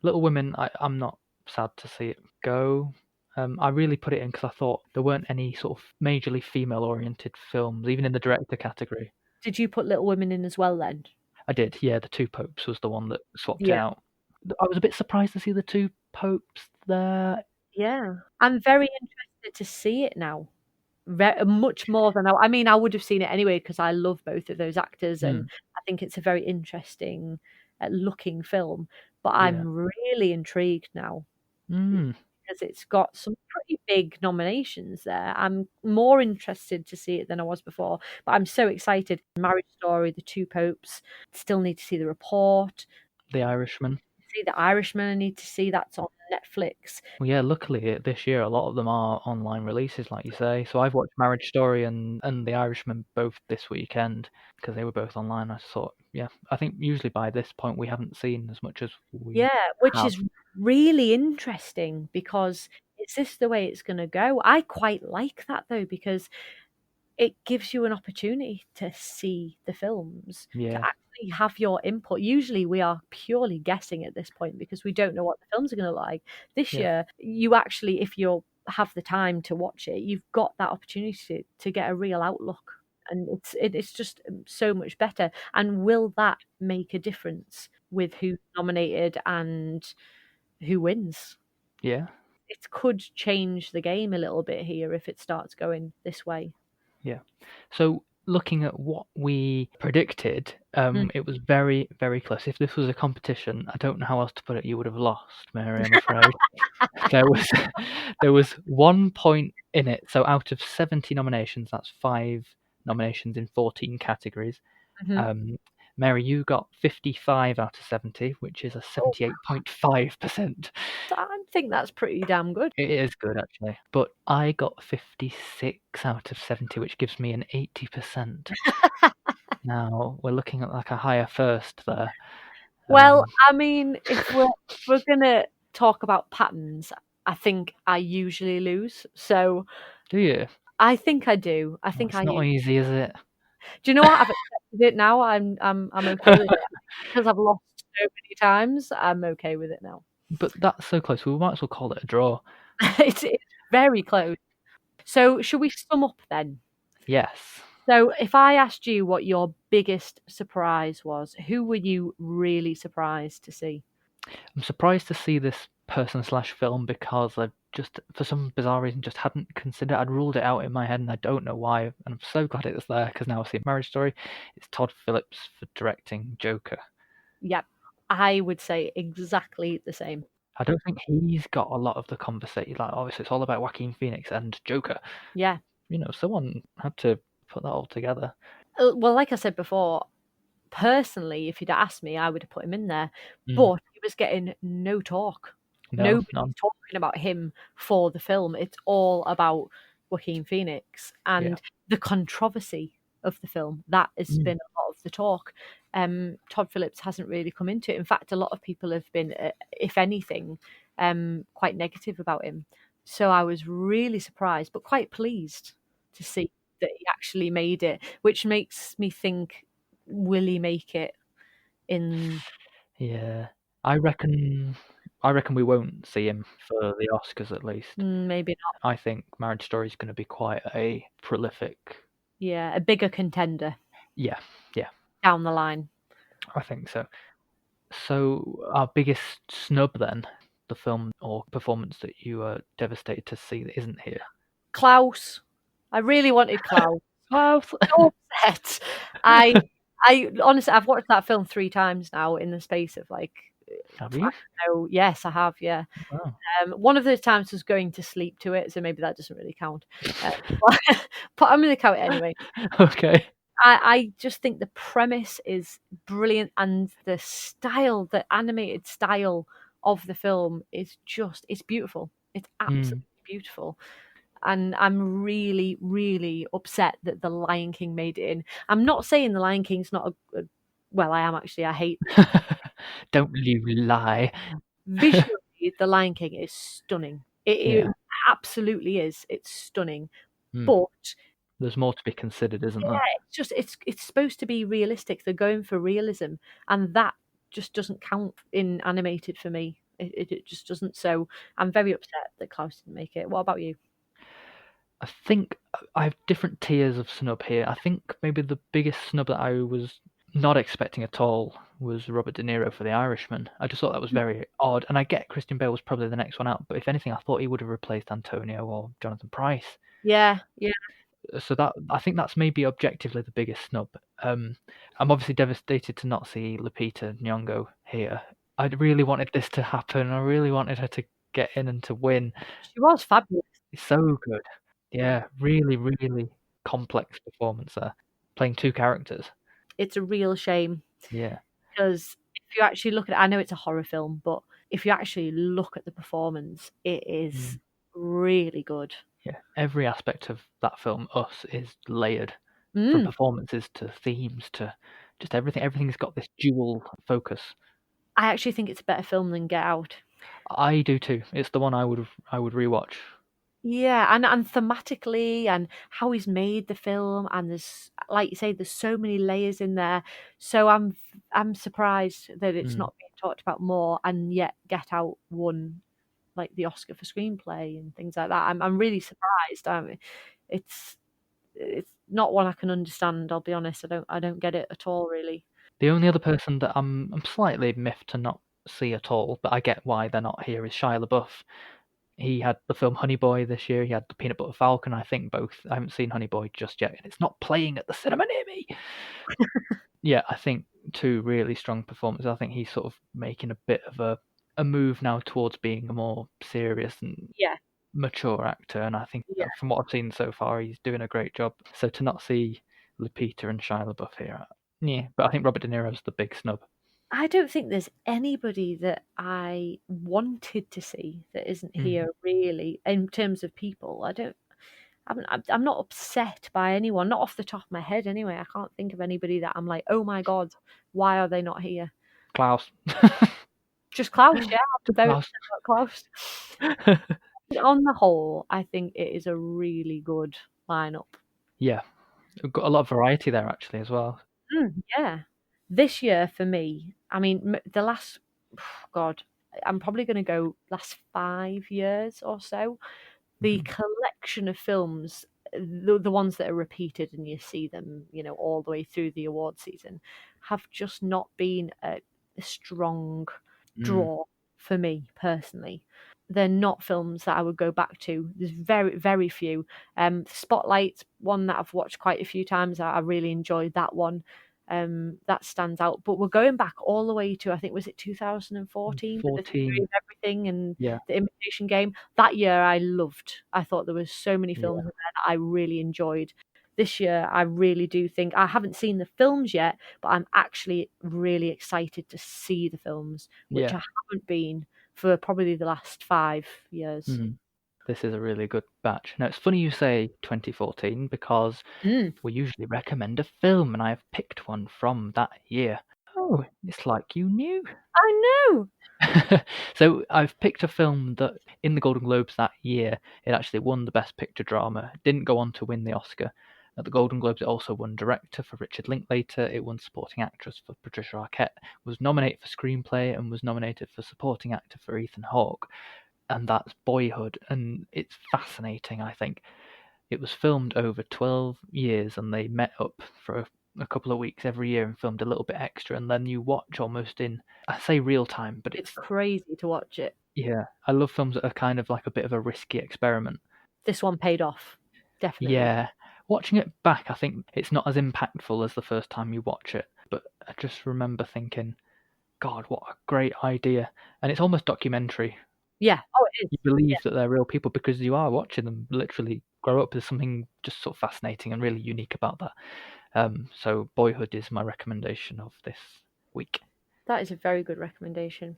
Speaker 1: Little Women, I'm not sad to see it go. I really put it in because I thought there weren't any sort of majorly female-oriented films, even in the director category.
Speaker 2: Did you put Little Women in as well then?
Speaker 1: I did, yeah. The Two Popes was the one that swapped it
Speaker 2: Yeah.
Speaker 1: out. I was a bit surprised to see the Two Popes there.
Speaker 2: Yeah. I'm very interested to see it now. Much more than I mean, I would have seen it anyway because I love both of those actors, and
Speaker 1: Mm,
Speaker 2: I think it's a very interesting looking film. But
Speaker 1: yeah.
Speaker 2: I'm really intrigued now
Speaker 1: Mm,
Speaker 2: because it's got some pretty big nominations there. I'm more interested to see it than I was before, but I'm so excited. Marriage Story, The Two Popes, still need to see The Report,
Speaker 1: The Irishman.
Speaker 2: see The Irishman. I need to see that's on Netflix.
Speaker 1: Well, yeah, luckily this year a lot of them are online releases, like you say. So I've watched Marriage Story and The Irishman both this weekend because they were both online. I thought, yeah, I think usually by this point we haven't seen as much as we
Speaker 2: Yeah, which
Speaker 1: have.
Speaker 2: is really interesting because is this the way it's going to go? I quite like that though, because it gives you an opportunity to see the films, to
Speaker 1: Yeah,
Speaker 2: actually have your input. Usually we are purely guessing at this point because we don't know what the films are going to look like. This
Speaker 1: yeah,
Speaker 2: year, you actually, if you have the time to watch it, you've got that opportunity to get a real outlook. And it's just so much better. And will that make a difference with who's nominated and who wins?
Speaker 1: yeah,
Speaker 2: It could change the game a little bit here if it starts going this way.
Speaker 1: yeah. So looking at what we predicted,
Speaker 2: Mm.
Speaker 1: it was very, very close. If this was a competition, I don't know how else to put it. You would have lost, Mary. I'm afraid. There was there was 1 point in it. So out of 70 nominations, that's 5 nominations in 14 categories.
Speaker 2: Mhm.
Speaker 1: Um, Mary, you got 55 out of 70, which is a 78.5%.
Speaker 2: I think that's pretty damn good.
Speaker 1: It is good, actually. But I got 56 out of 70, which gives me an 80%. Now, we're looking at like a higher first there.
Speaker 2: Well, I mean, if we're gonna talk about patterns, I think I usually lose. So
Speaker 1: do you?
Speaker 2: I think I do. I
Speaker 1: Well,
Speaker 2: think
Speaker 1: it's
Speaker 2: I
Speaker 1: not
Speaker 2: usually.
Speaker 1: easy, is it?
Speaker 2: Do you know what? I've accepted it now. I'm okay with it because I've lost so many times. I'm okay with it now.
Speaker 1: But that's so close. We might as well call it a draw.
Speaker 2: It's very close. So should we sum up then?
Speaker 1: Yes.
Speaker 2: So if I asked you what your biggest surprise was, who were you really surprised to see?
Speaker 1: I'm surprised to see this person/film because I just, for some bizarre reason, just hadn't considered. I'd ruled it out in my head, and I don't know why. And I'm so glad it was there because now I see Marriage Story. It's Todd Phillips for directing Joker.
Speaker 2: Yep, I would say exactly the same.
Speaker 1: I don't think he's got a lot of the conversation. Like, obviously, it's all about Joaquin Phoenix and Joker.
Speaker 2: Yeah.
Speaker 1: Someone had to put that all together.
Speaker 2: Well, like I said before, personally, if you'd asked me, I would have put him in there.
Speaker 1: Mm.
Speaker 2: But he was getting no talk.
Speaker 1: No,
Speaker 2: Nobody's
Speaker 1: none.
Speaker 2: talking about him for the film. It's all about Joaquin Phoenix
Speaker 1: Yeah.
Speaker 2: and the controversy of the film. That has been a lot of the talk. Todd Phillips hasn't really come into it. In fact, a lot of people have been, if anything, quite negative about him. So I was really surprised, but quite pleased to see that he actually made it, which makes me think, will he make it in?
Speaker 1: Yeah. I reckon we won't see him for the Oscars at least.
Speaker 2: Maybe not.
Speaker 1: I think Marriage Story is going to be quite a prolific.
Speaker 2: Yeah, a bigger contender.
Speaker 1: Yeah,
Speaker 2: Down the line.
Speaker 1: I think so. So our biggest snub then, the film or performance that you are devastated to see that isn't here.
Speaker 2: Klaus. I really wanted Klaus.
Speaker 1: Klaus.
Speaker 2: So upset. I honestly, I've watched that film 3 times now in the space of like.
Speaker 1: Have you?
Speaker 2: Oh yes, I have. Yeah.
Speaker 1: Wow.
Speaker 2: One of those times was going to sleep to it, so maybe that doesn't really count. But I'm going to count it anyway.
Speaker 1: Okay.
Speaker 2: I just think the premise is brilliant, and the style, the animated style of the film is it's beautiful. It's absolutely beautiful. And I'm really, really upset that The Lion King made it in. I'm not saying The Lion King's not a well, I am actually. I hate.
Speaker 1: Don't you lie.
Speaker 2: Visually, The Lion King is stunning. It absolutely is. It's stunning. But
Speaker 1: there's more to be considered, isn't there?
Speaker 2: It's supposed to be realistic. They're going for realism, and that just doesn't count in animated for me. It just doesn't. So I'm very upset that Klaus didn't make it. What about you?
Speaker 1: I think I have different tiers of snub here. I think maybe the biggest snub that I was not expecting at all was Robert De Niro for The Irishman. I just thought that was very odd. And I get Christian Bale was probably the next one out, but if anything, I thought he would have replaced Antonio or Jonathan Pryce.
Speaker 2: Yeah.
Speaker 1: So that I think that's maybe objectively the biggest snub. I'm obviously devastated to not see Lupita Nyong'o here. I really wanted this to happen. I really wanted her to get in and to win.
Speaker 2: She was fabulous.
Speaker 1: It's so good. Yeah, really, really complex performance there. Playing 2 characters.
Speaker 2: It's a real shame.
Speaker 1: Yeah.
Speaker 2: Because if you actually look at it, I know it's a horror film, but if you actually look at the performance, it is really good.
Speaker 1: Yeah, every aspect of that film, Us, is layered. From performances to themes to just everything. Everything's got this dual focus.
Speaker 2: I actually think it's a better film than Get Out.
Speaker 1: I do too. It's the one I would rewatch.
Speaker 2: Yeah, and thematically, and how he's made the film, and there's, like you say, there's so many layers in there. So I'm surprised that it's not being talked about more, and yet Get Out won like the Oscar for screenplay and things like that. I'm really surprised. It's not one I can understand. I'll be honest. I don't get it at all, really.
Speaker 1: The only other person that I'm slightly miffed to not see at all, but I get why they're not here, is Shia LaBeouf. He had the film Honey Boy this year. He had the Peanut Butter Falcon. I think both. I haven't seen Honey Boy just yet, and it's not playing at the cinema near me. Yeah, I think 2 really strong performances. I think he's sort of making a bit of a move now towards being a more serious and mature actor, and I think from what I've seen so far, he's doing a great job. So to not see Lupita and Shia LaBeouf here, Yeah, but I think Robert De Niro's the big snub.
Speaker 2: I don't think there's anybody that I wanted to see that isn't here really in terms of people. I'm not upset by anyone, not off the top of my head anyway. I can't think of anybody that I'm like, oh my God, why are they not here?
Speaker 1: Klaus.
Speaker 2: Just Klaus, yeah. I'm
Speaker 1: Just
Speaker 2: very
Speaker 1: Klaus.
Speaker 2: upset about Klaus. On the whole, I think it is a really good lineup.
Speaker 1: Yeah, we've got a lot of variety there actually as well.
Speaker 2: Yeah. This year for me, I mean, the last, God, I'm probably going to go last 5 years or so. The collection of films, the ones that are repeated and you see them, all the way through the award season, have just not been a strong draw for me personally. They're not films that I would go back to. There's very, very few. Spotlight, one that I've watched quite a few times. I really enjoyed that one. That stands out. But we're going back all the way to, I think, was it 2014 with the Theory
Speaker 1: 14.
Speaker 2: of Everything and
Speaker 1: Yeah,
Speaker 2: The Imitation Game. That year I loved. I thought there was so many films
Speaker 1: yeah,
Speaker 2: in there that I really enjoyed. This year I really do think I haven't seen the films yet, but I'm actually really excited to see the films, which
Speaker 1: yeah.
Speaker 2: I haven't been for probably the last 5 years.
Speaker 1: This is a really good batch. Now, it's funny you say 2014 because we usually recommend a film, and I have picked one from that year. Oh, it's like you knew.
Speaker 2: I know.
Speaker 1: So I've picked a film that in the Golden Globes that year, it actually won the Best Picture Drama. It didn't go on to win the Oscar. At the Golden Globes, it also won Director for Richard Linklater. It won Supporting Actress for Patricia Arquette. Was nominated for Screenplay and was nominated for Supporting Actor for Ethan Hawke. And that's Boyhood. And it's fascinating, I think. It was filmed over 12 years and they met up for a couple of weeks every year and filmed a little bit extra. And then you watch almost in, I say real time, but
Speaker 2: It's crazy to watch it.
Speaker 1: yeah, I love films that are kind of like a bit of a risky experiment.
Speaker 2: This one paid off. Definitely.
Speaker 1: Yeah, watching it back, I think it's not as impactful as the first time you watch it, but I just remember thinking, God, what a great idea. And it's almost documentary.
Speaker 2: Yeah. Oh, it is.
Speaker 1: You believe that they're real people because you are watching them literally grow up. There's something just sort of fascinating and really unique about that. So Boyhood is my recommendation of this week.
Speaker 2: That is a very good recommendation.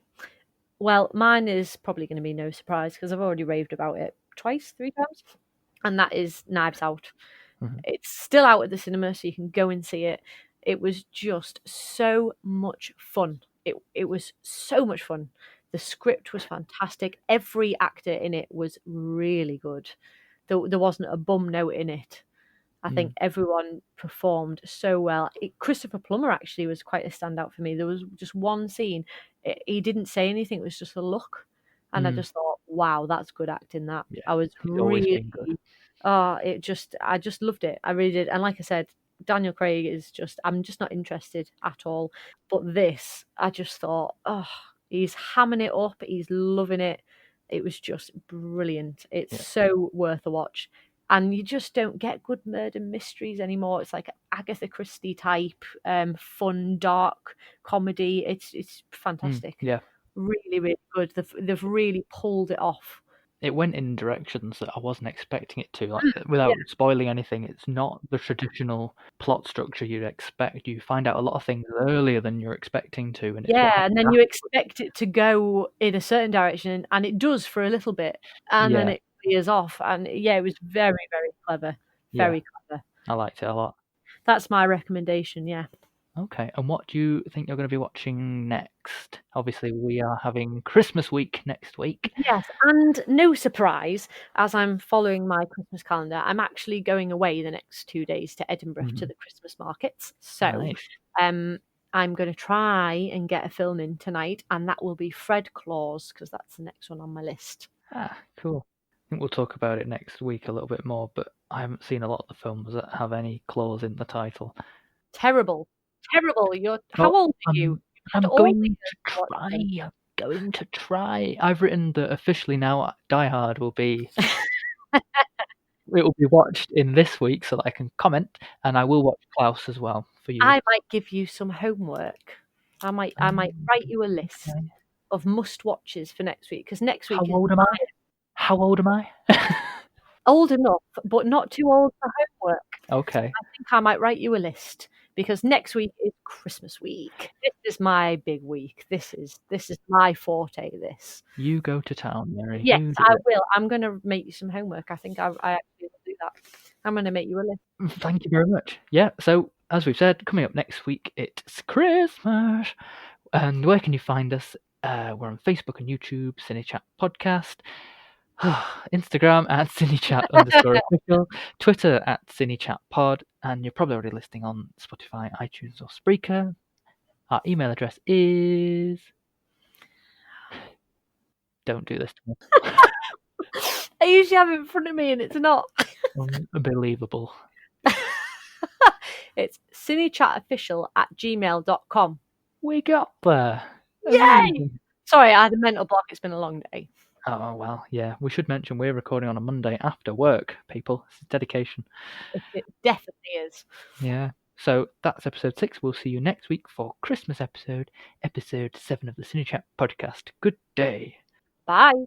Speaker 2: Well, mine is probably going to be no surprise because I've already raved about it twice, 3 times, and that is Knives Out. It's still out at the cinema, so you can go and see it. It was just so much fun. It was so much fun. The script was fantastic. Every actor in it was really good. There wasn't a bum note in it. I think everyone performed so well. Christopher Plummer actually was quite a standout for me. There was just one scene. He didn't say anything. It was just a look. And I just thought, wow, that's good acting. That
Speaker 1: Yeah,
Speaker 2: I was
Speaker 1: he's always
Speaker 2: really,
Speaker 1: been good.
Speaker 2: I just loved it. I really did. And like I said, Daniel Craig is I'm just not interested at all. But this, I just thought, oh, he's hamming it up. He's loving it. It was just brilliant. It's so worth a watch. And you just don't get good murder mysteries anymore. It's like Agatha Christie type, fun, dark comedy. It's fantastic.
Speaker 1: Yeah.
Speaker 2: Really, really good. They've really pulled it off.
Speaker 1: It went in directions that I wasn't expecting it to. Like, without spoiling anything, it's not the traditional plot structure you'd expect. You find out a lot of things earlier than you're expecting to, and it's what
Speaker 2: Yeah,
Speaker 1: happens
Speaker 2: and then
Speaker 1: after.
Speaker 2: you expect it to go in a certain direction, and it does for a little bit, and then
Speaker 1: Yeah,
Speaker 2: it veers off. And yeah, it was very, very clever.
Speaker 1: yeah,
Speaker 2: Very clever.
Speaker 1: I liked it a lot.
Speaker 2: That's my recommendation, yeah.
Speaker 1: Okay, and what do you think you're going to be watching next? Obviously, we are having Christmas week next week.
Speaker 2: Yes, and no surprise, as I'm following my Christmas calendar, I'm actually going away the next 2 days to Edinburgh to the Christmas markets. So,
Speaker 1: Nice.
Speaker 2: I'm going to try and get a film in tonight, and that will be Fred Claus, because that's the next one on my list.
Speaker 1: Ah, cool. I think we'll talk about it next week a little bit more, but I haven't seen a lot of the films that have any clause in the title.
Speaker 2: Terrible. Terrible. How old are you?
Speaker 1: I'm going to try. I've written that officially now Die Hard will be it will be watched in this week so that I can comment, and I will watch Klaus as well for you.
Speaker 2: I might give you some homework. I might write you a list of must watches for next week, because next week
Speaker 1: How old am I? How old am I?
Speaker 2: Old enough, but not too old for homework.
Speaker 1: Okay.
Speaker 2: I think I might write you a list, because next week is Christmas week. This is my big week. This is my forte. This.
Speaker 1: You go to town, Mary.
Speaker 2: Yes,
Speaker 1: You do
Speaker 2: I
Speaker 1: it.
Speaker 2: will. I'm going to make you some homework. I think I actually will do that. I'm going to make you a list.
Speaker 1: Thank you very much. Yeah, so as we've said, coming up next week, it's Christmas. And where can you find us? We're on Facebook and YouTube, CineChat Podcast. Instagram at CineChat_official, Twitter at CineChatPod, and you're probably already listening on Spotify, iTunes, or Spreaker. Our email address is. Don't do this to me.
Speaker 2: I usually have it in front of me and it's not.
Speaker 1: Unbelievable.
Speaker 2: It's cinechatofficial@gmail.com.
Speaker 1: We got there.
Speaker 2: Yay!
Speaker 1: Amazing.
Speaker 2: Sorry, I had a mental block. It's been a long day.
Speaker 1: Oh, well, yeah. We should mention we're recording on a Monday after work, people. It's dedication.
Speaker 2: It definitely is.
Speaker 1: Yeah. So that's episode 6. We'll see you next week for Christmas episode 7 of the CineChat podcast. Good day.
Speaker 2: Bye.